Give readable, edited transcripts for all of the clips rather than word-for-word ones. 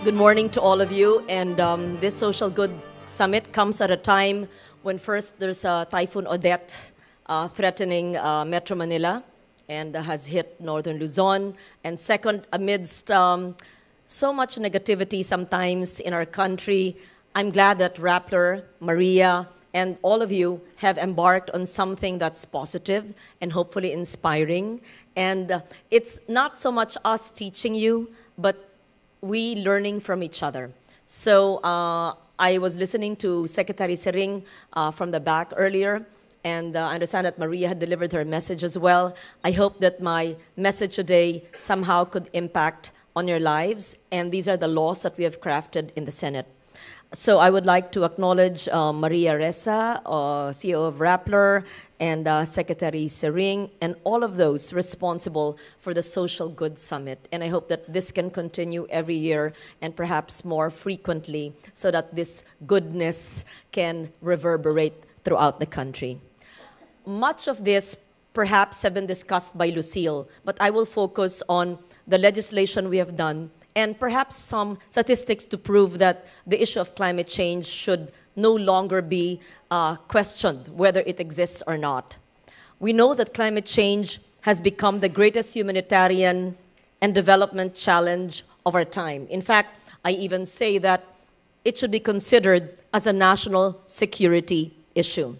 Good morning to all of you. And this Social Good Summit comes at a time when first there's a Typhoon Odette threatening Metro Manila and has hit northern Luzon. And second, amidst so much negativity sometimes in our country, I'm glad that Rappler, Maria, and all of you have embarked on something that's positive and hopefully inspiring. And it's not so much us teaching you, but we learning from each other. So I was listening to Secretary Sering from the back earlier, and I understand that Maria had delivered her message as well. I hope that my message today somehow could impact on your lives, and these are the laws that we have crafted in the Senate. So I would like to acknowledge Maria Ressa, CEO of Rappler, and Secretary Sering, and all of those responsible for the Social Good Summit. And I hope that this can continue every year and perhaps more frequently so that this goodness can reverberate throughout the country. Much of this perhaps have been discussed by Lucille, but I will focus on the legislation we have done and perhaps some statistics to prove that the issue of climate change should no longer be questioned, whether it exists or not. We know that climate change has become the greatest humanitarian and development challenge of our time. In fact, I even say that it should be considered as a national security issue.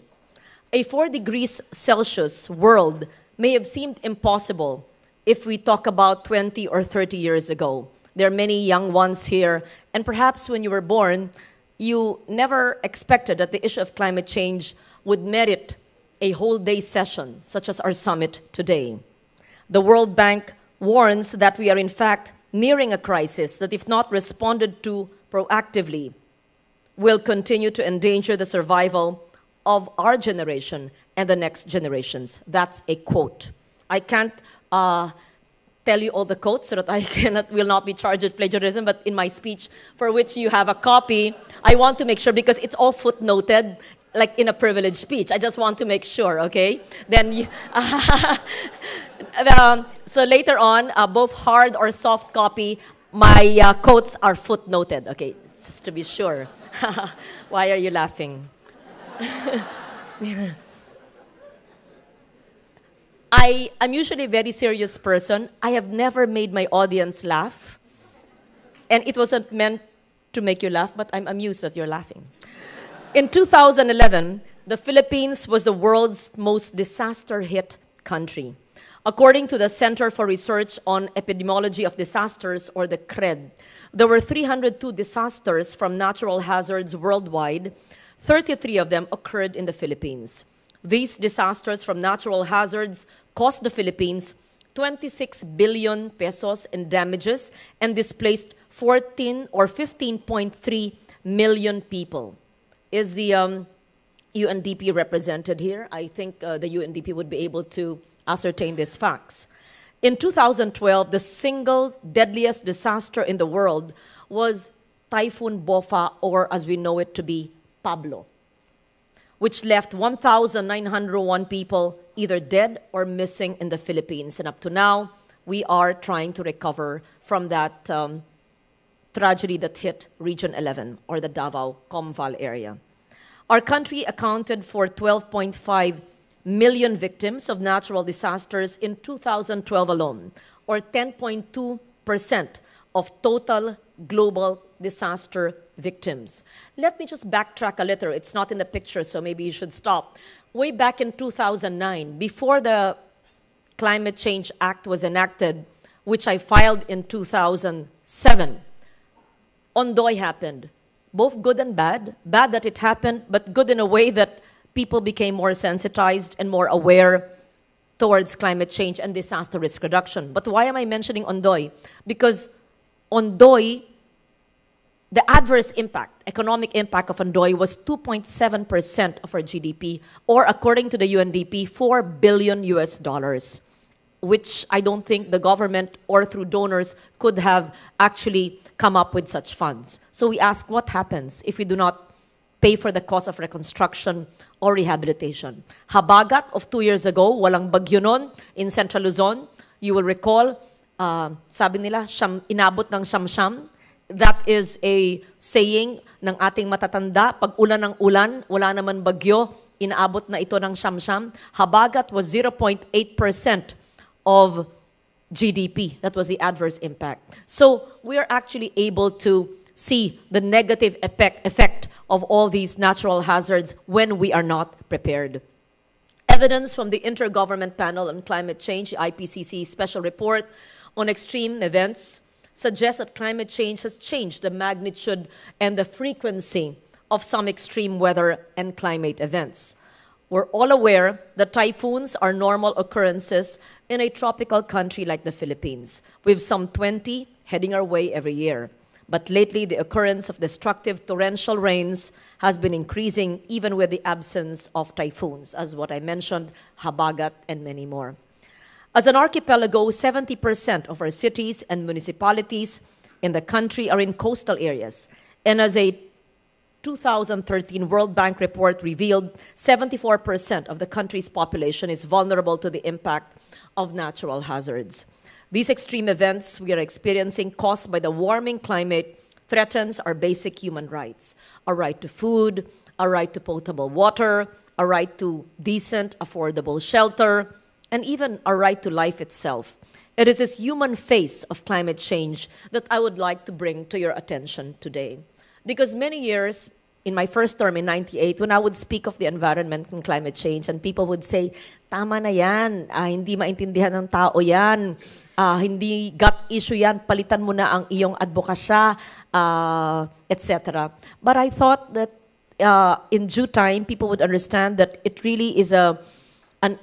A 4 degrees Celsius world may have seemed impossible if we talk about 20 or 30 years ago. There are many young ones here, and perhaps when you were born, you never expected that the issue of climate change would merit a whole day session, such as our summit today. The World Bank warns that we are in fact nearing a crisis that, if not responded to proactively, will continue to endanger the survival of our generation and the next generations. That's a quote. I can't tell you all the quotes so that I will not be charged with plagiarism, but in my speech, for which you have a copy, I want to make sure, because it's all footnoted, like in a privileged speech. I just want to make sure, okay? Then you, so later on, both hard or soft copy, my quotes are footnoted, okay, just to be sure. Why are you laughing? I'm usually a very serious person. I have never made my audience laugh. And it wasn't meant to make you laugh, but I'm amused that you're laughing. In 2011, the Philippines was the world's most disaster-hit country. According to the Center for Research on Epidemiology of Disasters, or the CRED, there were 302 disasters from natural hazards worldwide. 33 of them occurred in the Philippines. These disasters from natural hazards cost the Philippines 26 billion pesos in damages and displaced 14 or 15.3 million people. Is the UNDP represented here? I think the UNDP would be able to ascertain these facts. In 2012, the single deadliest disaster in the world was Typhoon Bofa, or as we know it to be, Pablo, which left 1,901 people either dead or missing in the Philippines. And up to now, we are trying to recover from that tragedy that hit Region 11, or the Davao-Comval area. Our country accounted for 12.5 million victims of natural disasters in 2012 alone, or 10.2% of total global disaster victims. Let me just backtrack a little. It's not in the picture, so maybe you should stop. Way back in 2009, before the Climate Change Act was enacted, which I filed in 2007, Ondoy happened. Both good and bad. Bad that it happened, but good in a way that people became more sensitized and more aware towards climate change and disaster risk reduction. But why am I mentioning Ondoy? Because Ondoy, the adverse impact, economic impact of Ondoy was 2.7% of our GDP, or according to the UNDP, $4 billion US, which I don't think the government or through donors could have actually come up with such funds. So we ask, what happens if we do not pay for the cost of reconstruction or rehabilitation? Habagat of 2 years ago, walang bagyo nun in Central Luzon. You will recall, sabi nila, inabot ng siyam-siyam. That is a saying ng ating matatanda. Pag ulan ng ulan, wala naman bagyo, inaabot na ito ng siyam-siyam. Habagat was 0.8% of GDP. That was the adverse impact. So we are actually able to see the negative effect of all these natural hazards when we are not prepared. Evidence from the Intergovernment Panel on Climate Change, the IPCC Special Report on Extreme Events, suggests that climate change has changed the magnitude and the frequency of some extreme weather and climate events. We're all aware that typhoons are normal occurrences in a tropical country like the Philippines. We have some 20 heading our way every year. But lately, the occurrence of destructive torrential rains has been increasing even with the absence of typhoons, as what I mentioned, Habagat, and many more. As an archipelago, 70% of our cities and municipalities in the country are in coastal areas. And as a 2013 World Bank report revealed, 74% of the country's population is vulnerable to the impact of natural hazards. These extreme events we are experiencing caused by the warming climate threatens our basic human rights, our right to food, our right to potable water, our right to decent, affordable shelter, and even our right to life itself. It is this human face of climate change that I would like to bring to your attention today. Because many years, in my first term in 98, when I would speak of the environment and climate change, and people would say, tama na yan, hindi maintindihan ng tao yan, hindi gut issue yan, palitan mo na ang iyong advokasya, etc. But I thought that in due time, people would understand that it really is an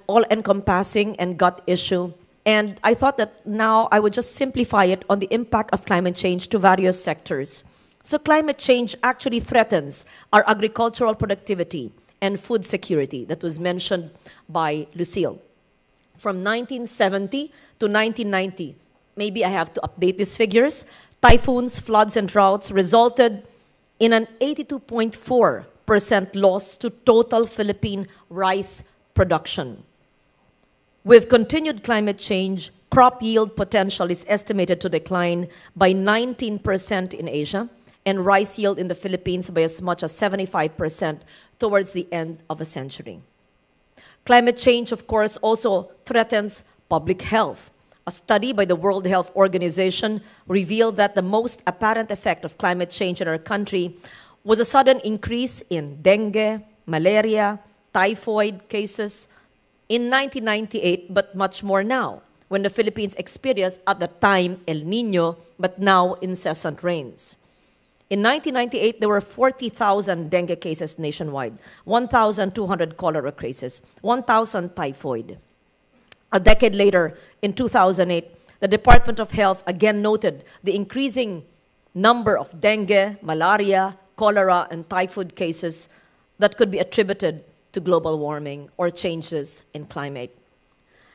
all-encompassing and gut issue. And I thought that now I would just simplify it on the impact of climate change to various sectors. So climate change actually threatens our agricultural productivity and food security that was mentioned by Lucille. From 1970 to 1990, maybe I have to update these figures, typhoons, floods, and droughts resulted in an 82.4% loss to total Philippine rice production. With continued climate change, crop yield potential is estimated to decline by 19% in Asia, and rice yield in the Philippines by as much as 75% towards the end of a century. Climate change, of course, also threatens public health. A study by the World Health Organization revealed that the most apparent effect of climate change in our country was a sudden increase in dengue, malaria, typhoid cases in 1998, but much more now, when the Philippines experienced at the time El Nino, but now incessant rains. In 1998, there were 40,000 dengue cases nationwide, 1,200 cholera cases, 1,000 typhoid. A decade later, in 2008, the Department of Health again noted the increasing number of dengue, malaria, cholera, and typhoid cases that could be attributed to global warming or changes in climate.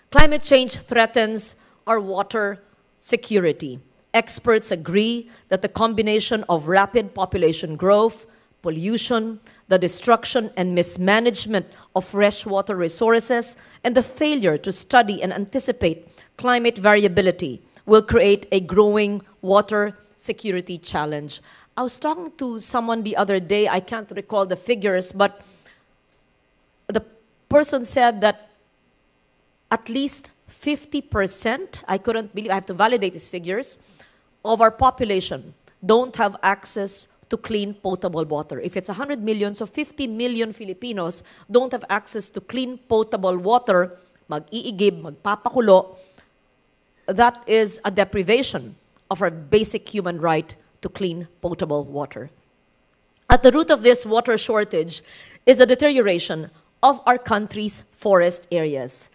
Climate change threatens our water security. Experts agree that the combination of rapid population growth, pollution, the destruction and mismanagement of freshwater resources, and the failure to study and anticipate climate variability will create a growing water security challenge. I was talking to someone the other day, I can't recall the figures, but the person said that at least 50%, I couldn't believe, I have to validate these figures, of our population don't have access to clean potable water. If it's 100 million, so 50 million Filipinos don't have access to clean potable water, mag-iigib, magpapakulo. That is a deprivation of our basic human right to clean potable water. At the root of this water shortage is a deterioration of our country's forest areas.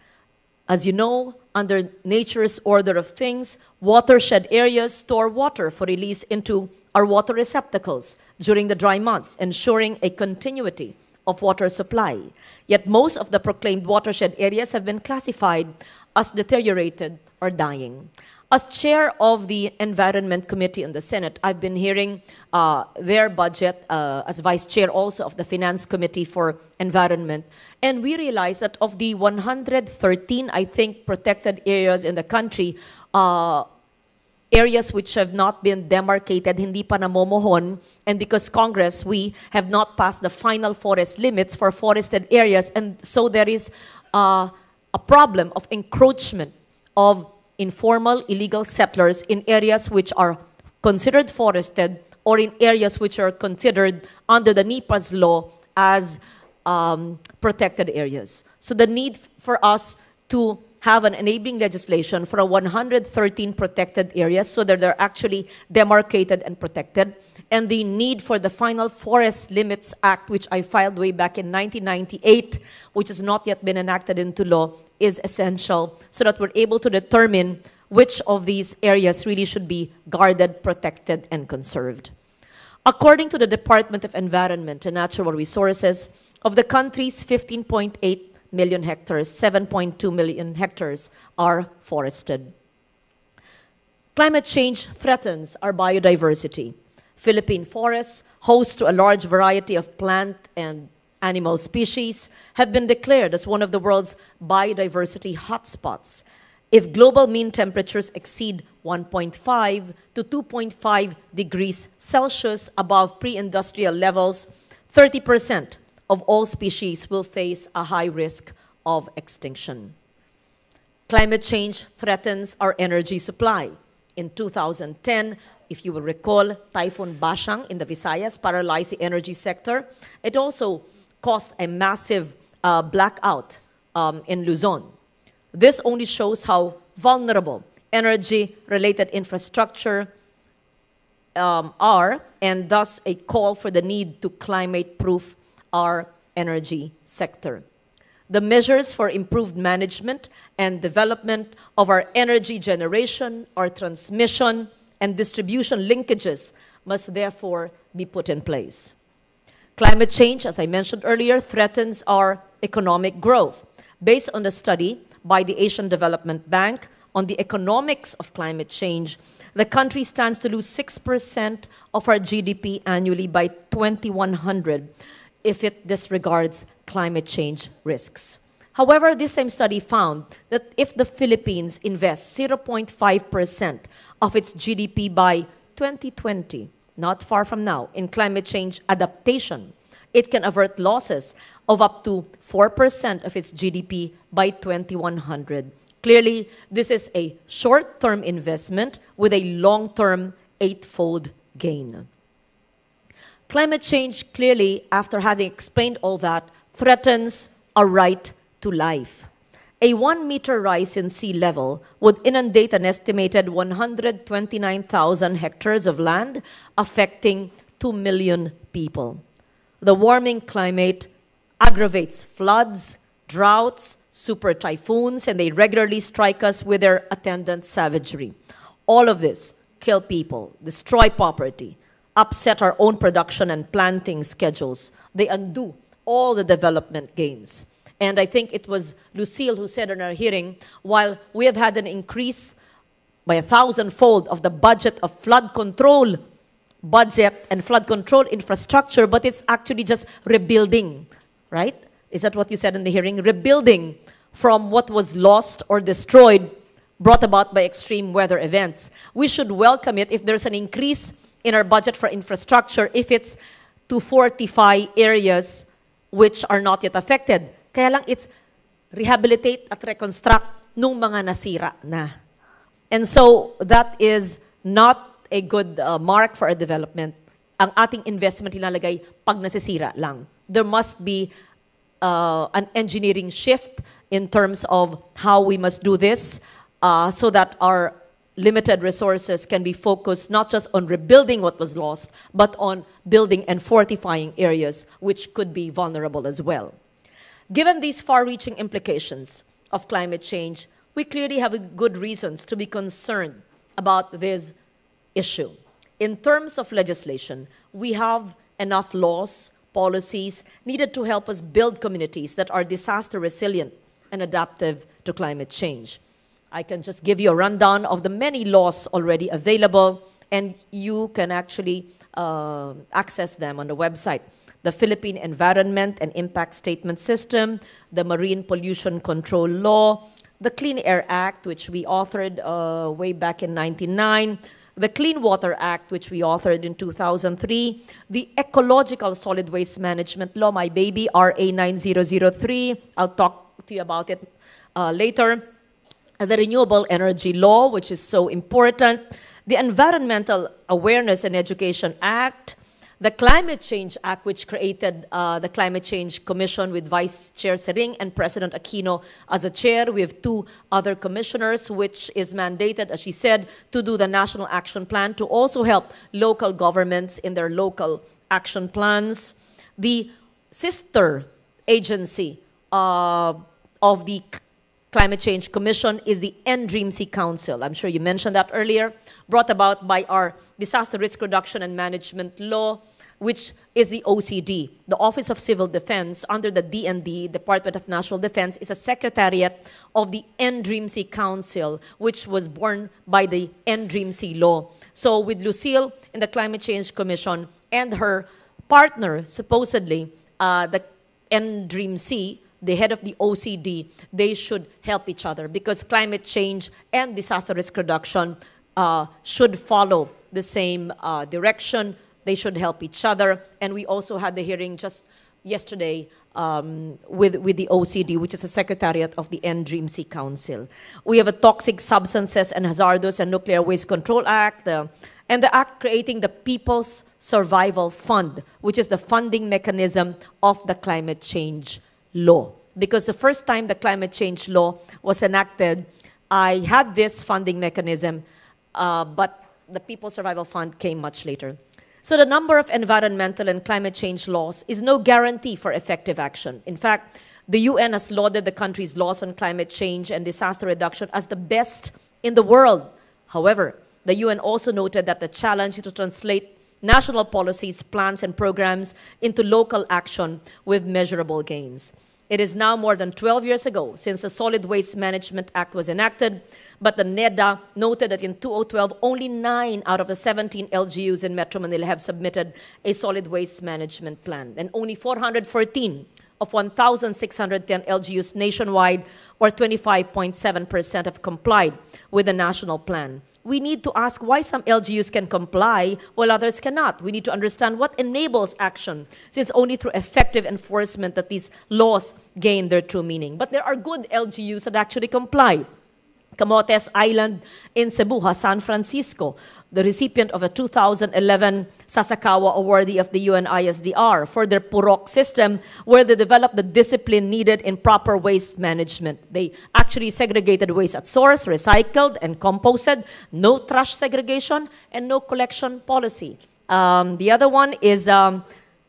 As you know, under nature's order of things, watershed areas store water for release into our water receptacles during the dry months, ensuring a continuity of water supply. Yet most of the proclaimed watershed areas have been classified as deteriorated or dying. As chair of the Environment Committee in the Senate, I've been hearing their budget as vice chair also of the Finance Committee for Environment. And we realized that of the 113, I think, protected areas in the country, areas which have not been demarcated, hindi pa namomohon, and because Congress, we have not passed the final forest limits for forested areas, and so there is a problem of encroachment of informal, illegal settlers in areas which are considered forested or in areas which are considered under the NEPA's law as protected areas. So the need for us to have an enabling legislation for 113 protected areas so that they're actually demarcated and protected, and the need for the final Forest Limits Act, which I filed way back in 1998, which has not yet been enacted into law, is essential so that we're able to determine which of these areas really should be guarded, protected, and conserved. According to the Department of Environment and Natural Resources, of the country's 15.8 million hectares, 7.2 million hectares are forested. Climate change threatens our biodiversity. Philippine forests, host to a large variety of plant and animal species, have been declared as one of the world's biodiversity hotspots. If global mean temperatures exceed 1.5 to 2.5 degrees Celsius above pre-industrial levels, 30% of all species will face a high risk of extinction. Climate change threatens our energy supply. In 2010, if you will recall, Typhoon Bashang in the Visayas paralyzed the energy sector. It also caused a massive blackout in Luzon. This only shows how vulnerable energy-related infrastructure are, and thus a call for the need to climate-proof our energy sector. The measures for improved management and development of our energy generation, our transmission, and distribution linkages must therefore be put in place. Climate change, as I mentioned earlier, threatens our economic growth. Based on the study by the Asian Development Bank on the economics of climate change, the country stands to lose 6% of our GDP annually by 2100 if it disregards climate change risks. However, this same study found that if the Philippines invests 0.5% of its GDP by 2020, not far from now, in climate change adaptation, it can avert losses of up to 4% of its GDP by 2100. Clearly, this is a short-term investment with a long-term eightfold gain. Climate change, clearly, after having explained all that, threatens our right to life. A 1-meter rise in sea level would inundate an estimated 129,000 hectares of land, affecting 2 million people. The warming climate aggravates floods, droughts, super typhoons, and they regularly strike us with their attendant savagery. All of this kill people, destroy property, upset our own production and planting schedules. They undo all the development gains. And I think it was Lucille who said in our hearing, while we have had an increase by 1,000-fold of the budget of flood control budget and flood control infrastructure, but it's actually just rebuilding, right? Is that what you said in the hearing? Rebuilding from what was lost or destroyed, brought about by extreme weather events. We should welcome it if there's an increase in our budget for infrastructure, if it's to fortify areas which are not yet affected. Kaya lang it's rehabilitate at reconstruct nung mga nasira na. And so that is not a good mark for our development. Ang ating investment ilalagay pag nasisira lang. There must be an engineering shift in terms of how we must do this so that our limited resources can be focused not just on rebuilding what was lost, but on building and fortifying areas which could be vulnerable as well. Given these far-reaching implications of climate change, we clearly have good reasons to be concerned about this issue. In terms of legislation, we have enough laws, policies needed to help us build communities that are disaster resilient and adaptive to climate change. I can just give you a rundown of the many laws already available, and you can actually access them on the website. The Philippine Environment and Impact Statement System, the Marine Pollution Control Law, the Clean Air Act, which we authored way back in 1999, the Clean Water Act, which we authored in 2003, the Ecological Solid Waste Management Law, my baby, RA 9003. I'll talk to you about it later. The Renewable Energy Law, which is so important. The Environmental Awareness and Education Act. The Climate Change Act, which created the Climate Change Commission with Vice Chair Sering and President Aquino as a chair. We have 2 other commissioners, which is mandated, as she said, to do the National Action Plan, to also help local governments in their local action plans. The sister agency of the Climate Change Commission is the NDREAMC Council. I'm sure you mentioned that earlier, brought about by our Disaster Risk Reduction and Management Law, which is the OCD. The Office of Civil Defense under the DND, Department of National Defense, is a secretariat of the NDREAMC Council, which was born by the NDREAMC law. So with Lucille in the Climate Change Commission and her partner, supposedly, the NDREAMC, the head of the OCD, they should help each other because climate change and disaster risk reduction should follow the same direction. They should help each other. And we also had the hearing just yesterday with the OCD, which is a secretariat of the NDREAMC Council. We have a Toxic Substances and Hazardous and Nuclear Waste Control Act, and the act creating the People's Survival Fund, which is the funding mechanism of the climate change law. Because the first time the climate change law was enacted, I had this funding mechanism, but the People's Survival Fund came much later. So the number of environmental and climate change laws is no guarantee for effective action. In fact, the UN has lauded the country's laws on climate change and disaster reduction as the best in the world. However, the UN also noted that the challenge is to translate national policies, plans, and programs into local action with measurable gains. It is now more than 12 years ago since the Solid Waste Management Act was enacted, but the NEDA noted that in 2012, only 9 out of the 17 LGUs in Metro Manila have submitted a solid waste management plan, and only 414 of 1,610 LGUs nationwide, or 25.7%, have complied with the national plan. We need to ask why some LGUs can comply while others cannot. We need to understand what enables action, since only through effective enforcement that these laws gain their true meaning. But there are good LGUs that actually comply. Camotes Island in Cebu, San Francisco, the recipient of a 2011 Sasakawa Awardee of the UN ISDR for their Purok system, where they developed the discipline needed in proper waste management. They actually segregated waste at source, recycled and composted, no trash segregation, and no collection policy. The other one is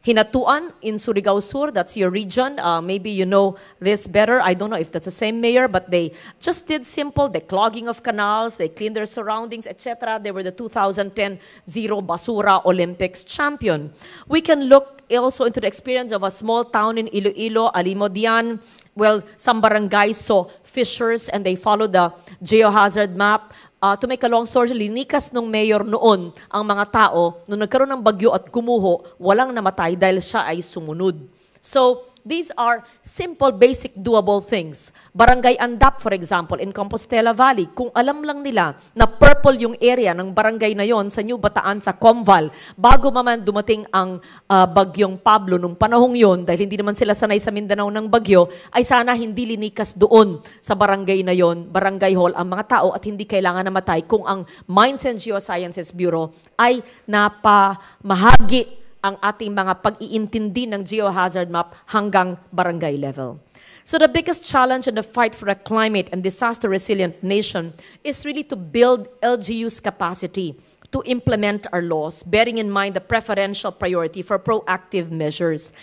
Hinatuan in Surigao Sur, that's your region. Maybe you know this better. I don't know if that's the same mayor, but they just did simple, the clogging of canals, they cleaned their surroundings, etc. They were the 2010 Zero Basura Olympics champion. We can look also into the experience of a small town in Iloilo, Alimodian. Well, some barangays saw fissures and they followed the geohazard map. To make a long story, linikas ng mayor noon ang mga tao, nung nagkaroon ng bagyo at gumuho, walang namatay dahil siya ay sumunod. So, these are simple, basic, doable things. Barangay Andap, for example, in Compostela Valley, kung alam lang nila na purple yung area ng barangay na yon sa New Bataan, sa Comval, bago man dumating ang bagyong Pablo nung panahong yon, dahil hindi naman sila sanay sa Mindanao ng bagyo, ay sana hindi linikas doon sa barangay na yon, barangay hall, ang mga tao at hindi kailangan namatay kung ang Mines and Geosciences Bureau ay napamahagi ang ating mga pag-iintindi ng geohazard map hanggang barangay level. So the biggest challenge in the fight for a climate and disaster-resilient nation is really to build LGU's capacity to implement our laws, bearing in mind the preferential priority for proactive measures.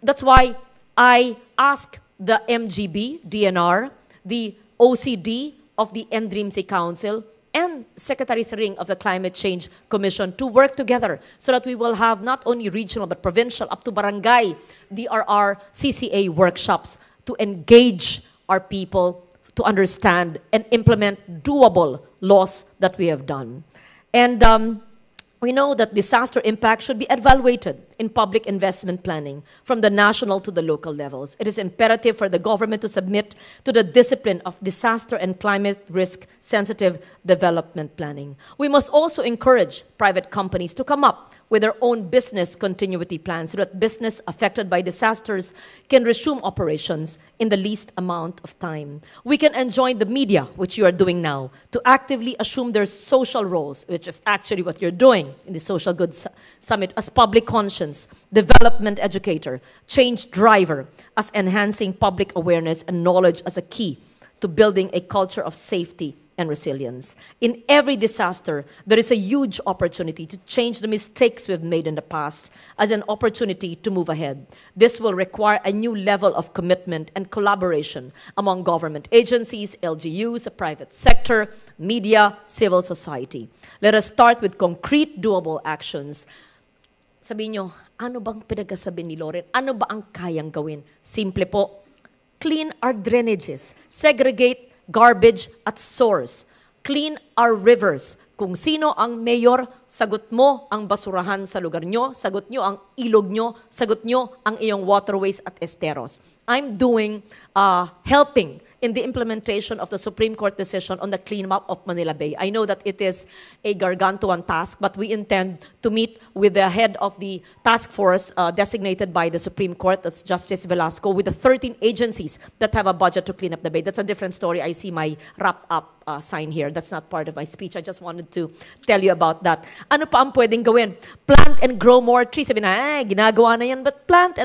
That's why I asked the MGB, DNR, the OCD of the NDREAMC Council, and Secretary Sering of the Climate Change Commission to work together so that we will have not only regional but provincial up to barangay DRR CCA workshops to engage our people to understand and implement doable laws that we have done. And We know that disaster impact should be evaluated in public investment planning from the national to the local levels. It is imperative for the government to submit to the discipline of disaster and climate risk sensitive development planning. We must also encourage private companies to come up with their own business continuity plans so that business affected by disasters can resume operations in the least amount of time. We can enjoin the media, which you are doing now, to actively assume their social roles, which is actually what you're doing in the Social Good Summit, as public conscience, development educator, change driver, as enhancing public awareness and knowledge as a key to building a culture of safety and resilience. In every disaster, there is a huge opportunity to change the mistakes we've made in the past as an opportunity to move ahead. This will require a new level of commitment and collaboration among government agencies, LGUs, the private sector, media, civil society. Let us start with concrete, doable actions. Sabihin nyo, ano bang pinagsasabi ni Loren? Ano ba ang kayang gawin? Simple po. Clean our drainages. Segregate garbage at source. Clean our rivers. Kung sino ang mayor, sagot mo ang basurahan sa lugar nyo, sagot nyo ang ilog nyo, sagot nyo ang iyong waterways at esteros. I'm doing helping in the implementation of the Supreme Court decision on the cleanup of Manila Bay. I know that it is a gargantuan task, but we intend to meet with the head of the task force designated by the Supreme Court, that's Justice Velasco, with the 13 agencies that have a budget to clean up the bay. That's a different story. I see my wrap-up sign here. That's not part of my speech. I just wanted to tell you about that. Ano pa ang pwedeng gawin? Plant and grow more trees. Sabi na, ginagawa na yan, but plant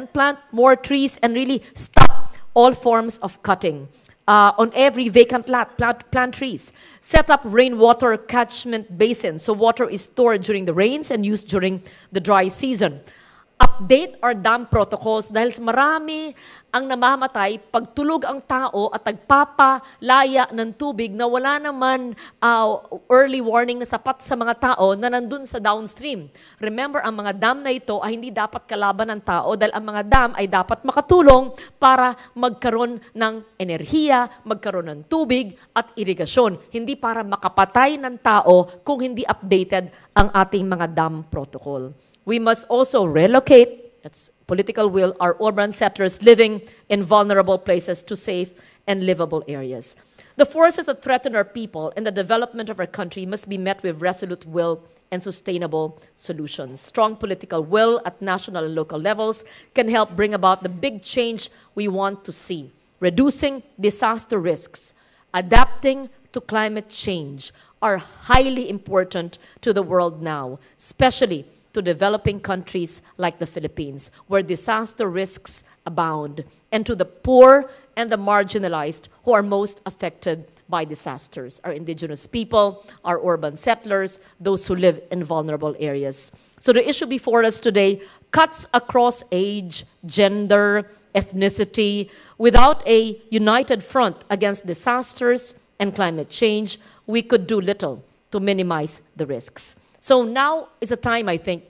more trees and really stop all forms of cutting. On every vacant lot, plant trees. Set up rainwater catchment basins so water is stored during the rains and used during the dry season. Update our dam protocols dahil marami ang namamatay pag tulog ang tao at nagpapalaya ng tubig na wala naman early warning na sapat sa mga tao na nandun sa downstream. Remember, ang mga dam na ito ay hindi dapat kalaban ng tao dahil ang mga dam ay dapat makatulong para magkaroon ng enerhiya, magkaroon ng tubig at irigasyon. Hindi para makapatay ng tao kung hindi updated ang ating mga dam protocol. We must also relocate, that's political will, our urban settlers living in vulnerable places to safe and livable areas. The forces that threaten our people and the development of our country must be met with resolute will and sustainable solutions. Strong political will at national and local levels can help bring about the big change we want to see. Reducing disaster risks, adapting to climate change are highly important to the world now, especially to developing countries like the Philippines, where disaster risks abound, and to the poor and the marginalized who are most affected by disasters, our indigenous people, our urban settlers, those who live in vulnerable areas. So the issue before us today cuts across age, gender, ethnicity. Without a united front against disasters and climate change, we could do little to minimize the risks. So now is a time, I think,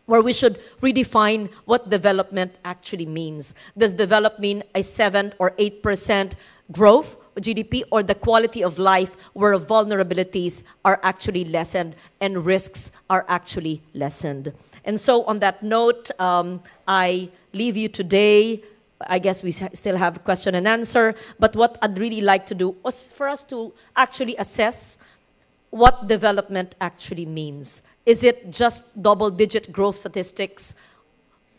where we should redefine what development actually means. Does develop mean a 7 or 8% growth of GDP, or the quality of life where vulnerabilities are actually lessened and risks are actually lessened? And so on that note, I leave you today. I guess we still have question and answer, but what I'd really like to do was for us to actually assess what development actually means. Is it just double-digit growth statistics,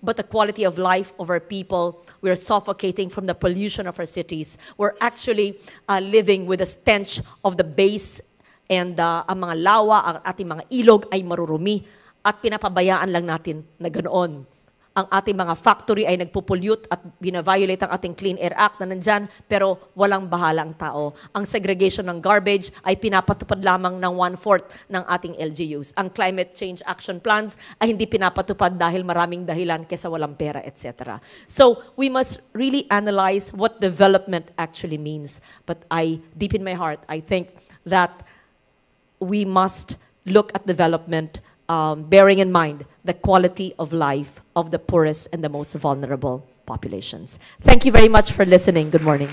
but the quality of life of our people? We're suffocating from the pollution of our cities. We're actually living with the stench of the base, and ang mga lawa, ang ating mga ilog ay marurumi, at pinapabayaan lang natin na ganoon. Ang ating mga factory ay nagpupollute at binaviolate ang ating Clean Air Act na nandyan, pero walang bahala ang tao. Ang segregation ng garbage ay pinapatupad lamang ng 1/4 ng ating LGUs. Ang climate change action plans ay hindi pinapatupad dahil maraming dahilan kesa walang pera, etc. So we must really analyze what development actually means. But deep in my heart, I think that we must look at development bearing in mind the quality of life of the poorest and the most vulnerable populations. Thank you very much for listening. Good morning.